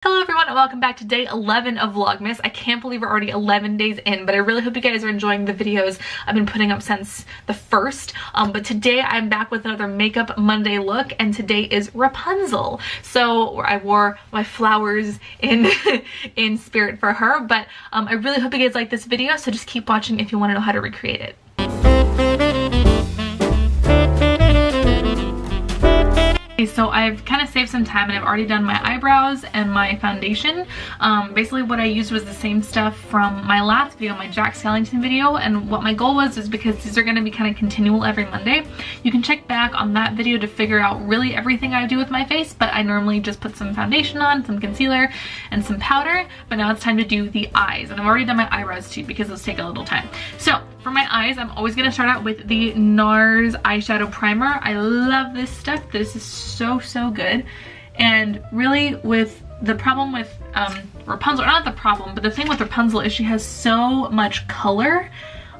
Hello everyone and welcome back to day 11 of Vlogmas. I can't believe we're already 11 days in, but I really hope you guys are enjoying the videos I've been putting up since the first. But today I'm back with another Makeup Monday look, and today is Rapunzel. So I wore my flowers in in spirit for her, but I really hope you guys like this video, so just keep watching if you want to know how to recreate it. So I've kind of saved some time and I've already done my eyebrows and my foundation. Basically what I used was the same stuff from my last video, my Jack Skellington video, and what my goal was is because these are going to be kind of continual every Monday. You can check back on that video to figure out really everything I do with my face, but I normally just put some foundation on, some concealer, and some powder, but now it's time to do the eyes, and I've already done my eyebrows too because those take a little time. So for my eyes, I'm always going to start out with the NARS eyeshadow primer. I love this stuff. This is so good. And really with the problem with Rapunzel, or not the problem, but the thing with Rapunzel is she has so much color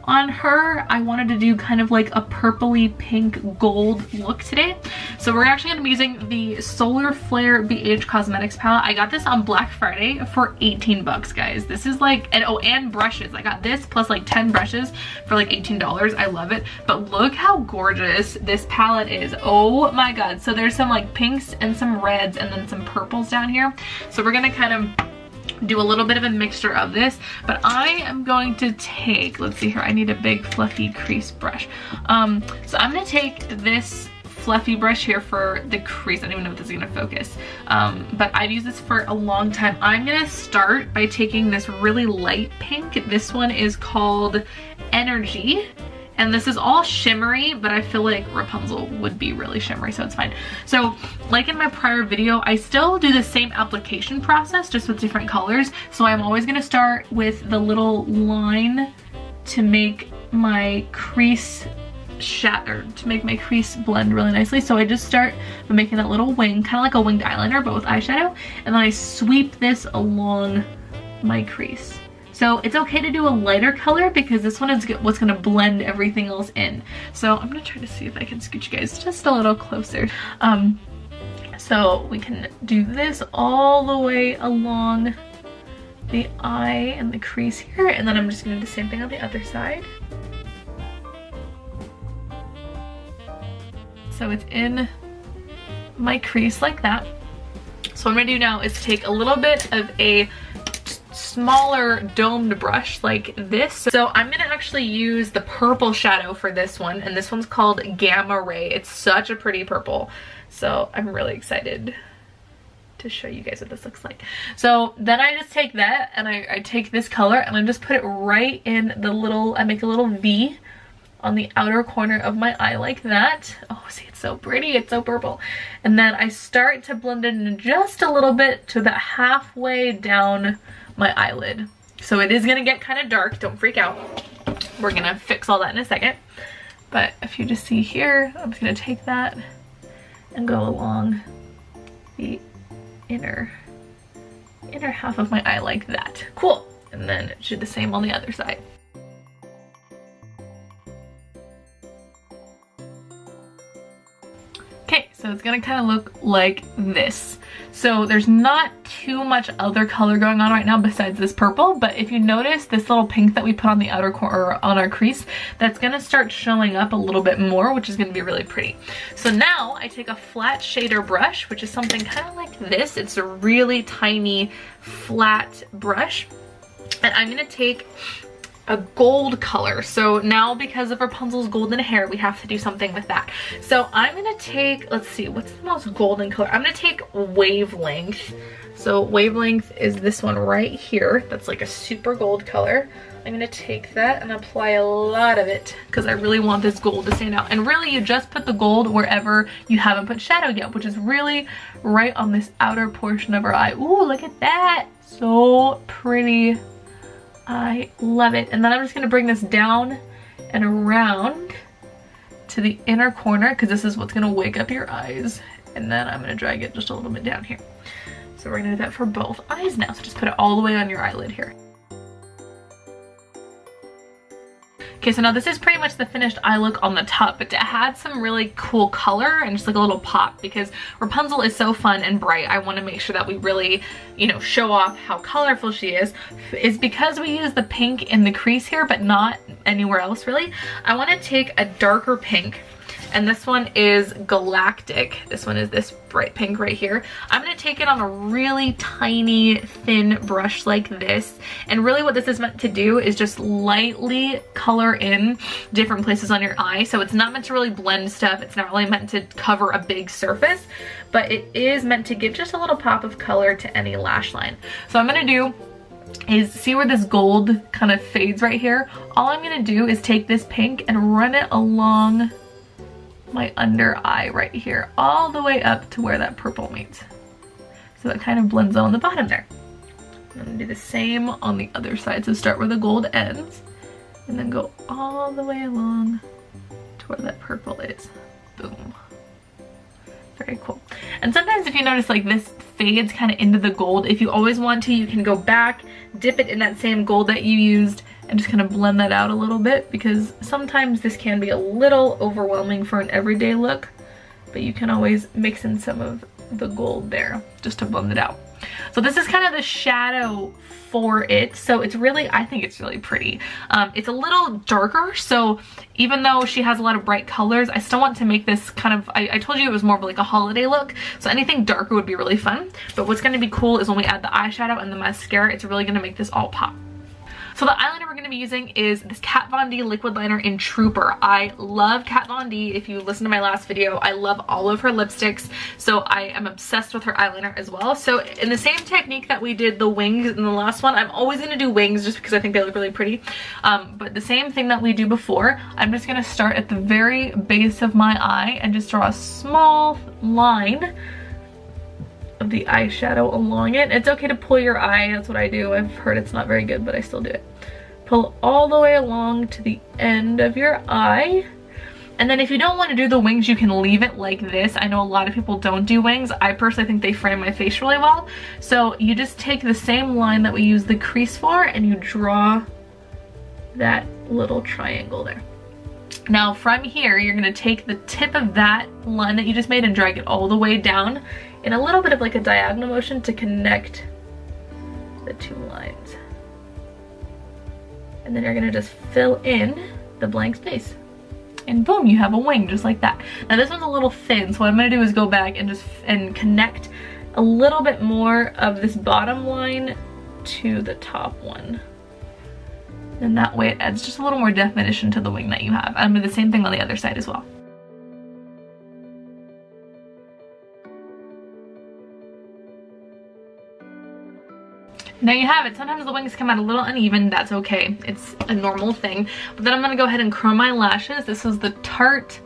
on her. I wanted to do kind of like a purpley pink gold look today. So we're actually going to be using the Solar Flare BH Cosmetics palette. I got this on Black Friday for 18 bucks, guys. This is like, and oh, and brushes. I got this plus like 10 brushes for like $18. I love it. But look how gorgeous this palette is. Oh my god. So there's some like pinks and some reds and then some purples down here. So we're going to kind of do a little bit of a mixture of this, but I am going to take, let's see here, I need a big fluffy crease brush. So I'm going to take this fluffy brush here for the crease. I don't even know if this is going to focus, but I've used this for a long time. I'm going to start by taking this really light pink. This one is called Energy. And this is all shimmery, but I feel like Rapunzel would be really shimmery, so it's fine. So, like in my prior video, I still do the same application process, just with different colors. So I'm always gonna start with the little line to make my crease to make my crease blend really nicely. So I just start by making that little wing, kind of like a winged eyeliner, but with eyeshadow. And then I sweep this along my crease. So it's okay to do a lighter color because this one is what's gonna blend everything else in. So I'm gonna try to see if I can scoot you guys just a little closer. So we can do this all the way along the eye and the crease here, and then I'm just gonna do the same thing on the other side. So it's in my crease like that. So what I'm gonna do now is take a little bit of a smaller domed brush like this. So I'm gonna actually use the purple shadow for this one, and this one's called Gamma Ray. It's such a pretty purple, so I'm really excited to show you guys what this looks like. So then I just take that and I take this color and I just put it right in the little, I make a little V on the outer corner of my eye like that. Oh, see, it's so pretty, it's so purple. And then I start to blend it in just a little bit to about halfway down my eyelid. So it is gonna get kind of dark, don't freak out. We're gonna fix all that in a second. But if you just see here, I'm just gonna take that and go along the inner half of my eye like that. Cool. And then do the same on the other side. Okay, so it's gonna kind of look like this. So there's not too much other color going on right now besides this purple, but if you notice this little pink that we put on the outer corner on our crease, that's gonna start showing up a little bit more, which is gonna be really pretty. So now I take a flat shader brush, which is something kind of like this. It's a really tiny flat brush, and I'm gonna take a gold color. So now because of Rapunzel's golden hair, we have to do something with that. So I'm gonna take, let's see, what's the most golden color? I'm gonna take Wavelength. So Wavelength is this one right here. That's like a super gold color. I'm gonna take that and apply a lot of it because I really want this gold to stand out. And really you just put the gold wherever you haven't put shadow yet, which is really right on this outer portion of our eye. Ooh, look at that. So pretty. I love it. And then I'm just going to bring this down and around to the inner corner because this is what's going to wake up your eyes. And then I'm going to drag it just a little bit down here. So we're going to do that for both eyes now. So just put it all the way on your eyelid here. Okay, so now this is pretty much the finished eye look on the top, but to add some really cool color and just like a little pop, because Rapunzel is so fun and bright, I want to make sure that we really, you know, show off how colorful she is because we use the pink in the crease here, but not anywhere else really. I want to take a darker pink, and this one is Galactic. This one is this bright pink right here. I'm going to take it on a really tiny thin brush like this, and really what this is meant to do is just lightly color in different places on your eye. So it's not meant to really blend stuff, it's not really meant to cover a big surface, but it is meant to give just a little pop of color to any lash line. So I'm going to do is, see where this gold kind of fades right here? All I'm going to do is take this pink and run it along my under eye right here, all the way up to where that purple meets. So that kind of blends on the bottom there. I'm gonna do the same on the other side. So start where the gold ends and then go all the way along to where that purple is. Boom. Very cool. And sometimes if you notice like this fades kind of into the gold, if you always want to, you can go back, dip it in that same gold that you used, and just kind of blend that out a little bit, because sometimes this can be a little overwhelming for an everyday look, but you can always mix in some of the gold there just to blend it out. So this is kind of the shadow for it. So it's really, I think it's really pretty. It's a little darker, so even though she has a lot of bright colors, I still want to make this kind of, I told you it was more of like a holiday look, so anything darker would be really fun. But what's going to be cool is when we add the eyeshadow and the mascara, it's really going to make this all pop. So the eyeliner we're going to be using is this Kat Von D liquid liner in Trooper. I love Kat Von D. If you listen to my last video, I love all of her lipsticks. So I am obsessed with her eyeliner as well. So in the same technique that we did the wings in the last one, I'm always going to do wings just because I think they look really pretty. But the same thing that we do before, I'm just going to start at the very base of my eye and just draw a small line of the eyeshadow along it. It's okay to pull your eye, that's what I do. I've heard it's not very good, but I still do it. Pull all the way along to the end of your eye. And then if you don't want to do the wings, you can leave it like this. I know a lot of people don't do wings. I personally think they frame my face really well. So you just take the same line that we use the crease for and you draw that little triangle there. Now from here, you're going to take the tip of that line that you just made and drag it all the way down in a little bit of like a diagonal motion to connect the two lines. And then you're going to just fill in the blank space. And boom, you have a wing just like that. Now this one's a little thin, so what I'm going to do is go back and just connect a little bit more of this bottom line to the top one. And that way it adds just a little more definition to the wing that you have. I'm going to do the same thing on the other side as well. There you have it. Sometimes the wings come out a little uneven. That's okay. It's a normal thing. But then I'm going to go ahead and curl my lashes. This is the Tarte,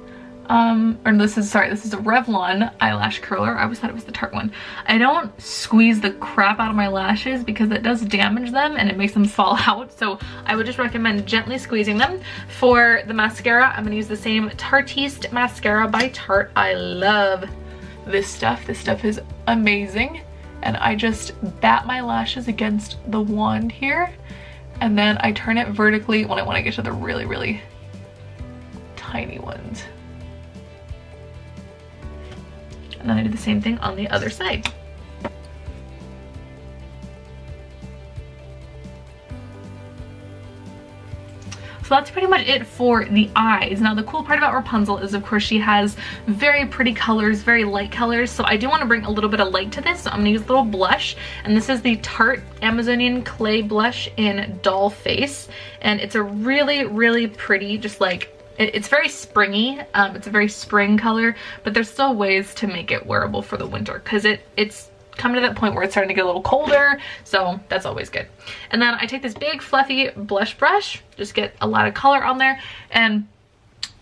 this is a Revlon eyelash curler. I always thought it was the Tarte one. I don't squeeze the crap out of my lashes because it does damage them and it makes them fall out. So I would just recommend gently squeezing them. For the mascara, I'm going to use the same Tarteist mascara by Tarte. I love this stuff. This stuff is amazing. And I just bat my lashes against the wand here, and then I turn it vertically when I want to get to the really, really tiny ones. And then I do the same thing on the other side. So that's pretty much it for the eyes. Now the cool part about Rapunzel is of course she has very pretty colors, very light colors. So I do want to bring a little bit of light to this. So I'm going to use a little blush. And this is the Tarte Amazonian Clay Blush in Doll Face. And it's a really, really pretty, just like, it's very springy. It's a very spring color, but there's still ways to make it wearable for the winter because it's coming to that point where it's starting to get a little colder, so that's always good. And then I take this big fluffy blush brush, just get a lot of color on there, and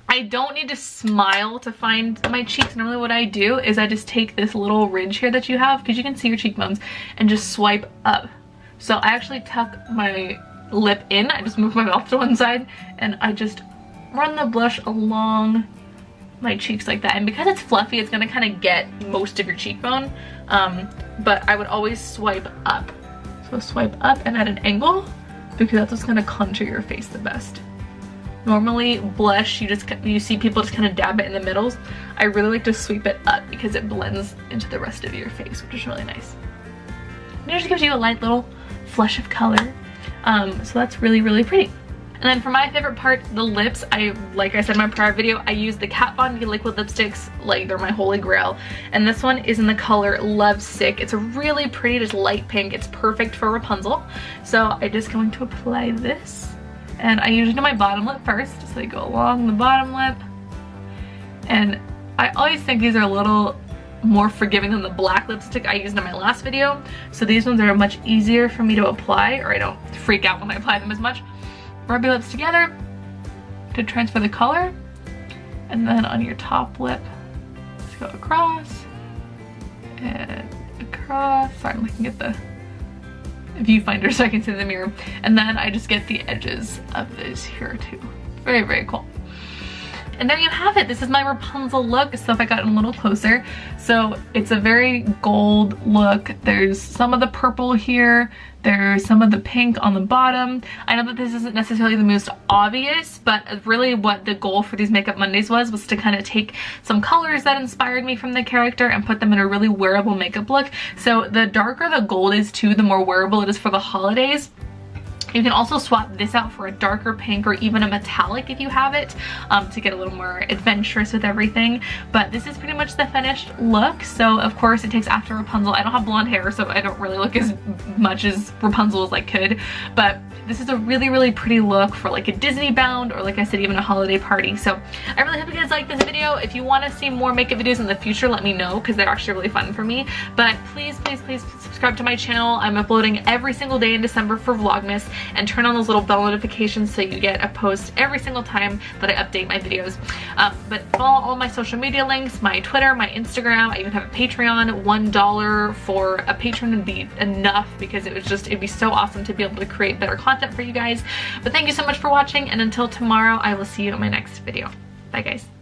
I don't need to smile to find my cheeks. Normally what I do is I just take this little ridge here that you have, because you can see your cheekbones, and just swipe up. So I actually tuck my lip in, I just move my mouth to one side, and I just run the blush along my cheeks like that. And because it's fluffy, it's gonna kind of get most of your cheekbone, but I would always swipe up. So swipe up and at an angle, because that's what's gonna contour your face the best. Normally blush, you see people just kind of dab it in the middles. I really like to sweep it up because it blends into the rest of your face, which is really nice. And it just gives you a light little flush of color. So that's really, really pretty. And then for my favorite part, the lips, like I said in my prior video, I use the Kat Von D liquid lipsticks, like they're my holy grail. And this one is in the color Love Sick. It's a really pretty, just light pink. It's perfect for Rapunzel. So I'm just going to apply this. And I usually do my bottom lip first, so I go along the bottom lip. And I always think these are a little more forgiving than the black lipstick I used in my last video. So these ones are much easier for me to apply, or I don't freak out when I apply them as much. Rub your lips together to transfer the color, and then on your top lip, just go across and across. Sorry, I'm looking at the viewfinder so I can see the mirror. And then I just get the edges of this here too. Very, very cool. And there you have it. This is my Rapunzel look. So if I got a little closer, so it's a very gold look. There's some of the purple here. There's some of the pink on the bottom. I know that this isn't necessarily the most obvious, but really what the goal for these Makeup Mondays was to kind of take some colors that inspired me from the character and put them in a really wearable makeup look. So the darker the gold is too, the more wearable it is for the holidays. You can also swap this out for a darker pink or even a metallic if you have it, to get a little more adventurous with everything. But this is pretty much the finished look. So of course it takes after Rapunzel. I don't have blonde hair, so I don't really look as much as Rapunzel as I could. But this is a really, really pretty look for like a Disney bound, or like I said, even a holiday party. So I really hope you guys like this video. If you want to see more makeup videos in the future, let me know, because they're actually really fun for me. But please, please, please subscribe to my channel. I'm uploading every single day in December for Vlogmas, and turn on those little bell notifications so you get a post every single time that I update my videos. But follow all my social media links, my Twitter, my Instagram. I even have a Patreon. $1 for a patron would be enough, because it'd be so awesome to be able to create better content for you guys. But thank you so much for watching, and until tomorrow, I will see you in my next video. Bye guys.